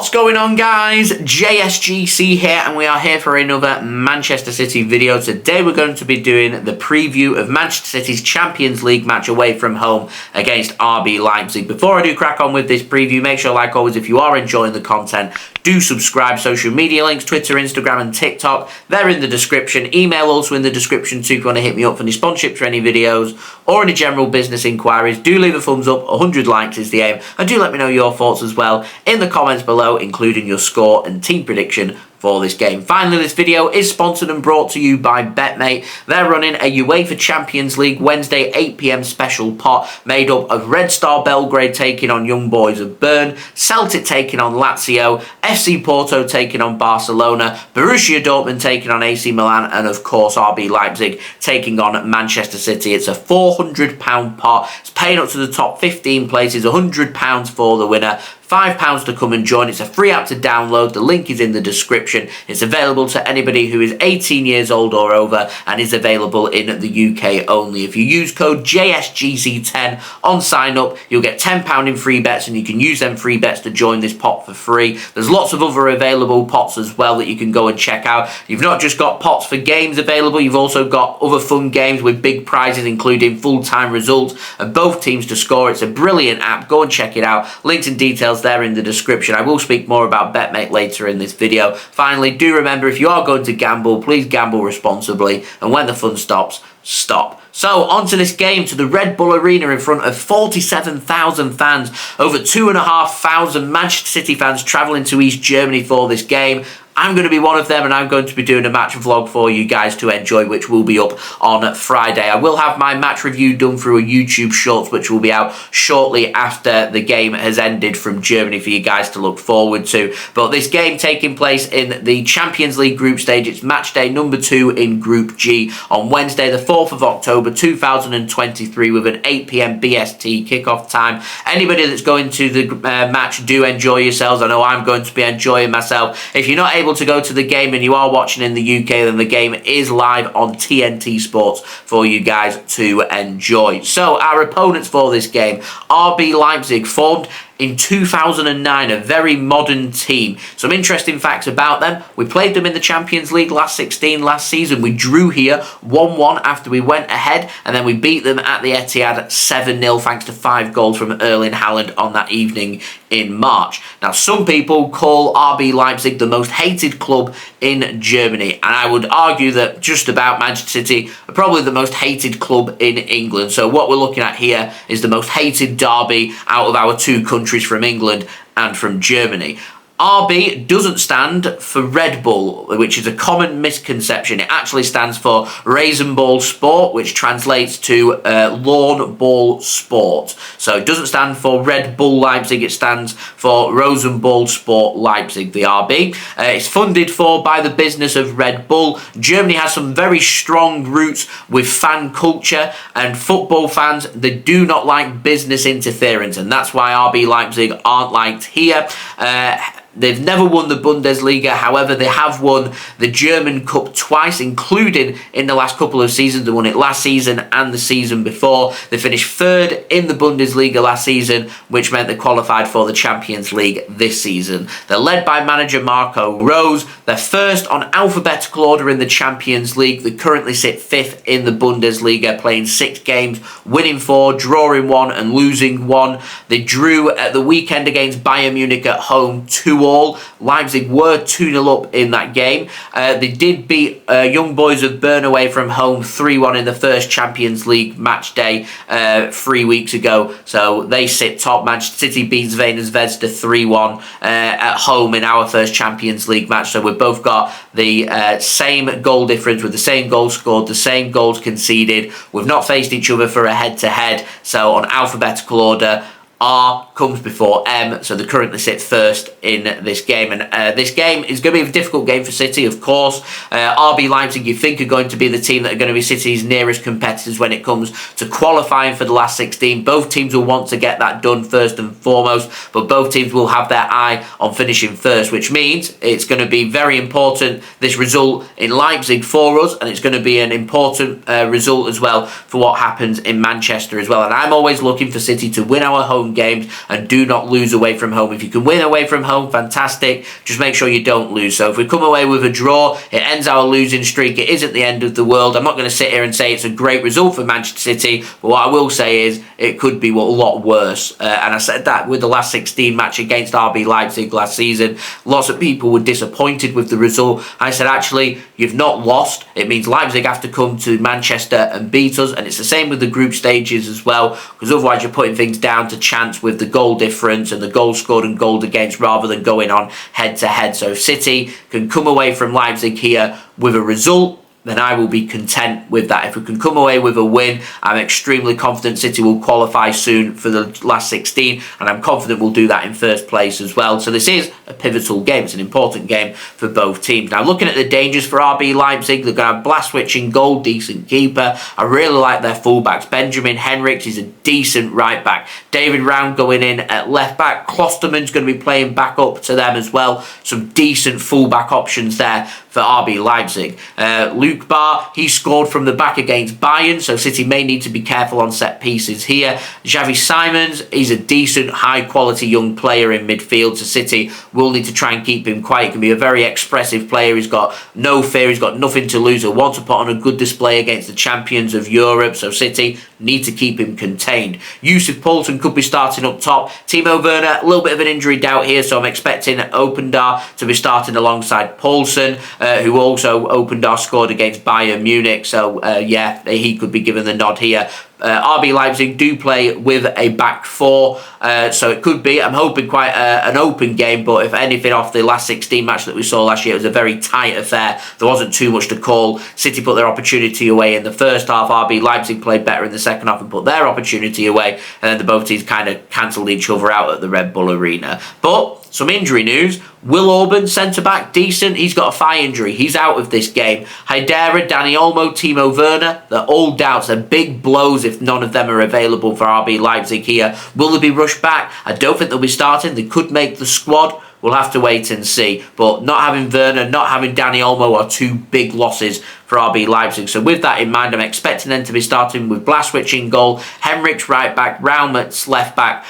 What's going on, guys? JSGC here, and we are here for another Manchester City video. Today we're going to be doing the preview of Manchester City's Champions League match away from home against RB Leipzig. Before I do crack on with this preview, make sure, like always, if you are enjoying the content, do subscribe. Social media links, Twitter, Instagram and TikTok, they're in the description. Email also in the description too if you want to hit me up for any sponsorships for any videos or any general business inquiries. Do leave a thumbs up, 100 likes is the aim, and do let me know your thoughts as well in the comments below, including your score and team prediction for this game. Finally, this video is sponsored and brought to you by BetMate. They're running a UEFA Champions League Wednesday 8 PM special pot made up of Red Star Belgrade taking on Young Boys of Bern, Celtic taking on Lazio, FC Porto taking on Barcelona, Borussia Dortmund taking on AC Milan, and of course RB Leipzig taking on Manchester City. It's a £400 pot. It's paying up to the top 15 places, £100 for the winner. £5 to come and join. It's a free app to download. The link is in the description. It's available to anybody who is 18 years old or over and is available in the UK only. If you use code JSGC10 on sign up, you'll get £10 in free bets, and you can use them free bets to join this pot for free. There's lots of other available pots as well that you can go and check out. You've not just got pots for games available, you've also got other fun games with big prizes, including full-time results and both teams to score. It's a brilliant app. Go and check it out. Links and details there in the description. I will speak more about BetMate later in this video. Finally, do remember, if you are going to gamble, please gamble responsibly, and when the fun stops, stop. So, on to this game, to the Red Bull Arena in front of 47,000 fans, over 2,500 Manchester City fans travelling to East Germany for this game. I'm going to be one of them, and I'm going to be doing a match vlog for you guys to enjoy, which will be up on Friday. I will have my match review done through a YouTube Shorts, which will be out shortly after the game has ended from Germany for you guys to look forward to. But this game taking place in the Champions League group stage, it's match day number 2 in Group G on Wednesday, the 4th of October 2023, with an 8 PM BST kickoff time. Anybody that's going to the match, do enjoy yourselves. I know I'm going to be enjoying myself. If you're not able to go to the game and you are watching in the UK, then the game is live on TNT Sports for you guys to enjoy. So our opponents for this game, RB Leipzig, formed in 2009, a very modern team. Some interesting facts about them. We played them in the Champions League last season. We drew here 1-1 after we went ahead, and then we beat them at the Etihad 7-0 thanks to 5 goals from Erling Haaland on that evening in March. Now, some people call RB Leipzig the most hated club in Germany, and I would argue that just about Manchester City are probably the most hated club in England. So what we're looking at here is the most hated derby out of our two countries, from England and from Germany. RB doesn't stand for Red Bull, which is a common misconception. It actually stands for Rasenball Sport, which translates to lawn ball sport. So it doesn't stand for Red Bull Leipzig, it stands for Rasenball Sport Leipzig, the RB. It's funded for by the business of Red Bull. Germany has some very strong roots with fan culture, and football fans, they do not like business interference, and that's why RB Leipzig aren't liked here. They've never won the Bundesliga, however they have won the German Cup twice, including in the last couple of seasons. They won it last season and the season before. They finished 3rd in the Bundesliga last season, which meant they qualified for the Champions League this season. They're led by manager Marco Rose. They're first on alphabetical order in the Champions League. They currently sit 5th in the Bundesliga, playing 6 games, winning 4, drawing 1 and losing 1. They drew at the weekend against Bayern Munich at home 2-2. Leipzig were 2-0 up in that game. They did beat Young Boys of Bern away from home 3-1 in the first Champions League match day 3 weeks ago. So they sit top. Manchester City beats Vejna Zvezda 3-1 at home in our first Champions League match. So we've both got the same goal difference with the same goals scored, the same goals conceded. We've not faced each other for a head-to-head. So on alphabetical order, R comes before M, so they currently sit first in this game. And this game is going to be a difficult game for City, of course. RB Leipzig, you think, are going to be the team that are going to be City's nearest competitors when it comes to qualifying for the last 16. Both teams will want to get that done first and foremost, but both teams will have their eye on finishing first, which means it's going to be very important, this result in Leipzig for us, and it's going to be an important result as well for what happens in Manchester as well. And I'm always looking for City to win our home some games and do not lose away from home. If you can win away from home, fantastic. Just make sure you don't lose. So if we come away with a draw, it ends our losing streak. It isn't the end of the world. I'm not going to sit here and say it's a great result for Manchester City, but what I will say is it could be a lot worse. And I said that with the last 16 match against RB Leipzig last season. Lots of people were disappointed with the result. I said, actually, you've not lost. It means Leipzig have to come to Manchester and beat us. And it's the same with the group stages as well, because otherwise you're putting things down to chance with the goal difference and the goals scored and goals against rather than going on head-to-head. So if City can come away from Leipzig here with a result, then I will be content with that. If we can come away with a win, I'm extremely confident City will qualify soon for the last 16, and I'm confident we'll do that in first place as well. So this is a pivotal game. It's an important game for both teams. Now, looking at the dangers for RB Leipzig, they're going to have Blazwicz in goal, decent keeper. I really like their fullbacks. Benjamin Henrichs is a decent right back. David Raum going in at left back. Klostermann's going to be playing back up to them as well. Some decent fullback options there for RB Leipzig. Luke Bar, he scored from the back against Bayern, so City may need to be careful on set pieces here. Xavi Simons, he's a decent, high-quality young player in midfield, so City will need to try and keep him quiet. He can be a very expressive player. He's got no fear. He's got nothing to lose. He'll want to put on a good display against the champions of Europe, so City need to keep him contained. Yussuf Poulsen could be starting up top. Timo Werner, a little bit of an injury doubt here, so I'm expecting Openda to be starting alongside Poulsen, who also Openda scored against Bayern Munich, so yeah, he could be given the nod here. RB Leipzig do play with a back four, so it could be, I'm hoping, quite an open game, but if anything, off the last 16 match that we saw last year, it was a very tight affair. There wasn't too much to call. City put their opportunity away in the first half. RB Leipzig played better in the second half and put their opportunity away, and then the both teams kind of cancelled each other out at the Red Bull Arena. But some injury news. Will Orban, centre-back, decent. He's got a thigh injury. He's out of this game. Haidara, Dani Olmo, Timo Werner, they're all doubts. They're big blows if none of them are available for RB Leipzig here. Will they be rushed back? I don't think they'll be starting. They could make the squad. We'll have to wait and see. But not having Werner, not having Dani Olmo are two big losses for RB Leipzig. So with that in mind, I'm expecting them to be starting with Blazwicz in goal, Henrichs right back, Raum at left back,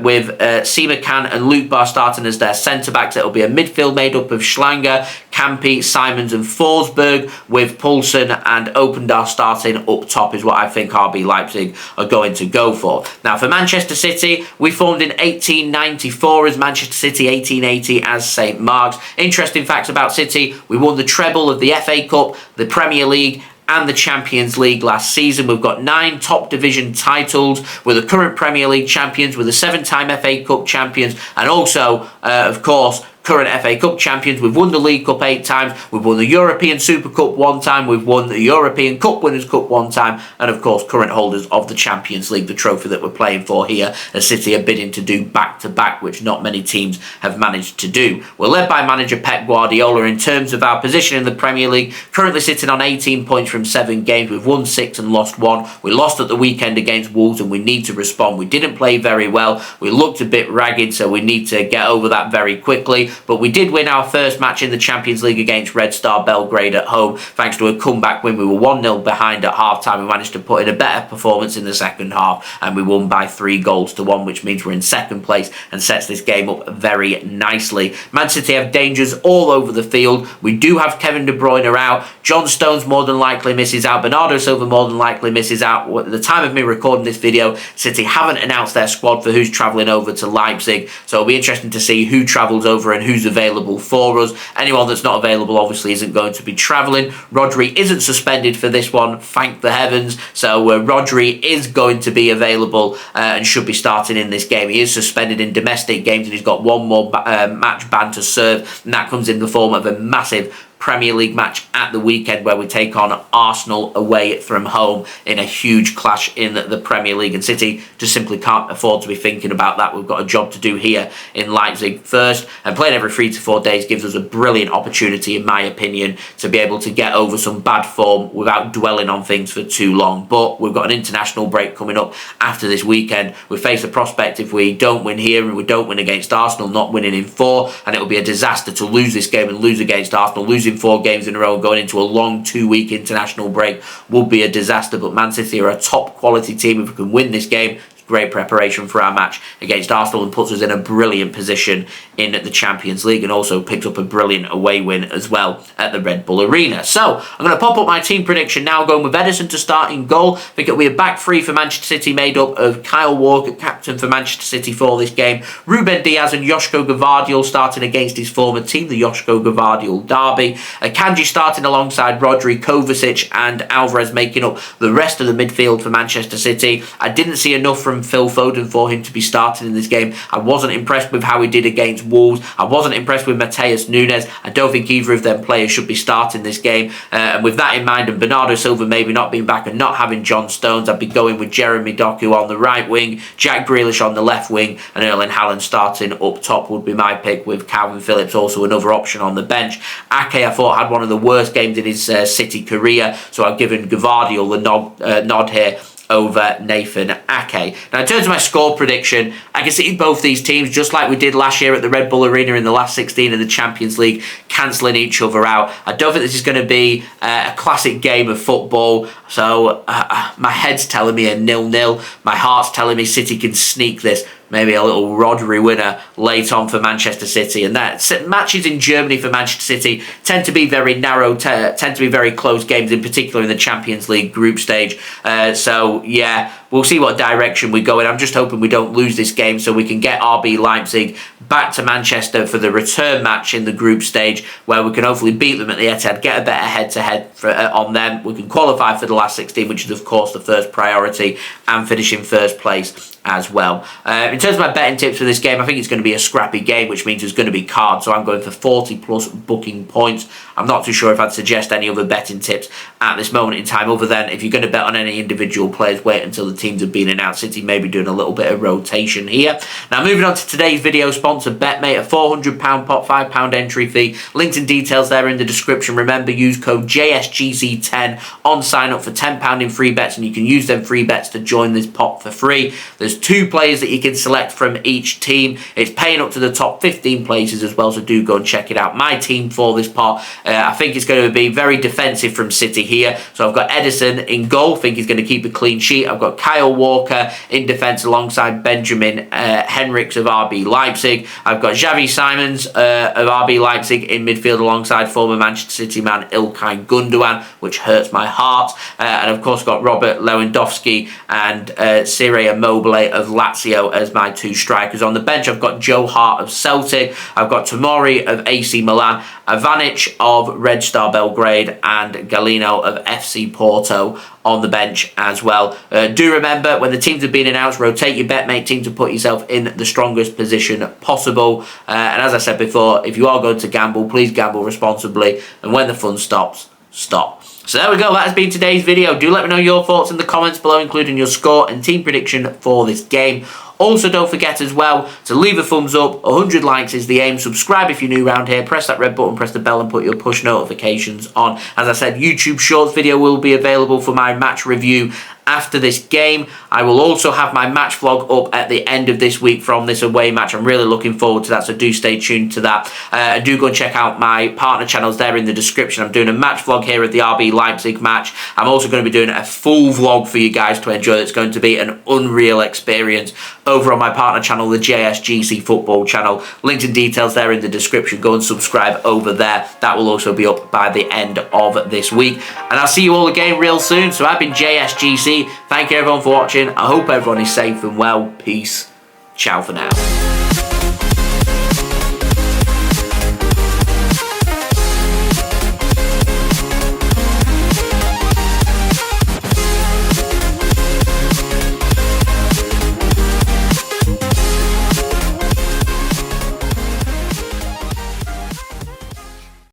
with Simakan and Luke Bar starting as their centre-backs. It'll be a midfield made up of Schlanger, Campy, Simons and Forsberg, with Poulsen and Openda starting up top is what I think RB Leipzig are going to go for. Now for Manchester City, we formed in 1894 as Manchester City, 1880 as St Mark's. Interesting facts about City: we won the treble of the FA Cup, the Premier League and the Champions League last season. We've got 9 top division titles. We're the current Premier League champions. We're the 7-time FA Cup champions, and also, of course, current FA Cup champions. We've won the League Cup 8 times. We've won the European Super Cup 1 time. We've won the European Cup Winners' Cup 1 time. And of course, current holders of the Champions League, the trophy that we're playing for here, as City are bidding to do back-to-back, which not many teams have managed to do. We're led by manager Pep Guardiola. In terms of our position in the Premier League, currently sitting on 18 points from 7 games. We've won 6 and lost 1. We lost at the weekend against Wolves, and we need to respond. We didn't play very well. We looked a bit ragged, so we need to get over that very quickly. But we did win our first match in the Champions League against Red Star Belgrade at home, thanks to a comeback win. We were 1-0 behind at half-time. We managed to put in a better performance in the second half, and we won by 3-1, which means we're in second place and sets this game up very nicely. Man City have dangers all over the field. We do have Kevin De Bruyne out. John Stones more than likely misses out. Bernardo Silva more than likely misses out. At the time of me recording this video, City haven't announced their squad for who's travelling over to Leipzig, so it'll be interesting to see who travels over and who's available for us. Anyone that's not available obviously isn't going to be travelling. Rodri isn't suspended for this one, thank the heavens, so Rodri is going to be available and should be starting in this game. He is suspended in domestic games and he's got one more match ban to serve, and that comes in the form of a massive Premier League match at the weekend where we take on Arsenal away from home in a huge clash in the Premier League, and City just simply can't afford to be thinking about that. We've got a job to do here in Leipzig first, and playing every 3 to 4 days gives us a brilliant opportunity, in my opinion, to be able to get over some bad form without dwelling on things for too long. But we've got an international break coming up after this weekend. We face the prospect, if we don't win here and we don't win against Arsenal, not winning in 4, and it will be a disaster to lose this game and lose against Arsenal. Losing 4 games in a row, going into a long 2-week international break would be a disaster. But Man City are a top quality team. If we can win this game, great preparation for our match against Arsenal and puts us in a brilliant position in the Champions League, and also picked up a brilliant away win as well at the Red Bull Arena. So I'm going to pop up my team prediction now, going with Ederson to start in goal. I think it'll be a back three for Manchester City made up of Kyle Walker, captain for Manchester City for this game, Ruben Dias and Josko Gvardiol starting against his former team, the Josko Gvardiol derby, Akanji starting alongside Rodri, Kovacic and Alvarez making up the rest of the midfield for Manchester City. I didn't see enough from Phil Foden for him to be starting in this game. I wasn't impressed with how he did against Wolves. I wasn't impressed with Matheus Nunes. I don't think either of them players should be starting this game. And with that in mind, and Bernardo Silva maybe not being back and not having John Stones, I'd be going with Jeremy Doku on the right wing, Jack Grealish on the left wing, and Erling Haaland starting up top would be my pick, with Kalvin Phillips also another option on the bench. Ake, I thought, had one of the worst games in his City career, so I've given Gvardiol the nod here over Nathan Ake. Now, in terms of my score prediction, I can see both these teams, just like we did last year at the Red Bull Arena in the last 16 of the Champions League, cancelling each other out. I don't think this is going to be a classic game of football, so my head's telling me a 0-0. My heart's telling me City can sneak this. Maybe a little Rodri winner late on for Manchester City. And that matches in Germany for Manchester City tend to be very narrow, tend to be very close games, in particular in the Champions League group stage. So, yeah, we'll see what direction we go in. I'm just hoping we don't lose this game so we can get RB Leipzig back to Manchester for the return match in the group stage, where we can hopefully beat them at the Etihad, get a better head-to-head on them. We can qualify for the last 16, which is, of course, the first priority, and finish in first place as well. In terms of my betting tips for this game, I think it's going to be a scrappy game, which means there's going to be cards, so I'm going for 40 plus booking points. I'm not too sure if I'd suggest any other betting tips at this moment in time, other than if you're going to bet on any individual players, wait until the teams have been announced. City may be doing a little bit of rotation here. Now, moving on to today's video sponsor, BetMate, a £400 pop, £5 entry fee. Links and details there in the description. Remember, use code JSGC10 on sign up for £10 in free bets, and you can use them free bets to join this pot for free. There's 2 players that you can select from each team. It's paying up to the top 15 places as well, so do go and check it out. My team for this pot, I think it's going to be very defensive from City here. So I've got Ederson in goal. I think he's going to keep a clean sheet. I've got Kyle Walker in defence alongside Benjamin Henrichs of RB Leipzig. I've got Xavi Simons of RB Leipzig in midfield alongside former Manchester City man Ilkay Gundogan, which hurts my heart. And of course got Robert Lewandowski and Cire Immobile of Lazio as my 2 strikers. On the bench, I've got Joe Hart of Celtic. I've got Tomori of AC Milan, Ivanic of Red Star Belgrade, and Galeno of FC Porto on the bench as well. Do remember, when the teams have been announced, rotate your BetMate team to put yourself in the strongest position possible. And as I said before, if you are going to gamble, please gamble responsibly. And when the fun stops, stop. So there we go, that has been today's video. Do let me know your thoughts in the comments below, including your score and team prediction for this game. Also, don't forget as well to leave a thumbs up. 100 likes is the aim. Subscribe if you're new around here. Press that red button, press the bell and put your push notifications on. As I said, YouTube Shorts video will be available for my match review after this game. I will also have my match vlog up at the end of this week from this away match. I'm really looking forward to that, so do stay tuned to that. And do go and check out my partner channels there in the description. I'm doing a match vlog here at the RB Leipzig match. I'm also going to be doing a full vlog for you guys to enjoy. It's going to be an unreal experience over on my partner channel, the JSGC Football channel. Links and details there in the description. Go and subscribe over there. That will also be up by the end of this week. And I'll see you all again real soon. So I've been JSGC. Thank you everyone for watching. I hope everyone is safe and well. Peace. Ciao for now.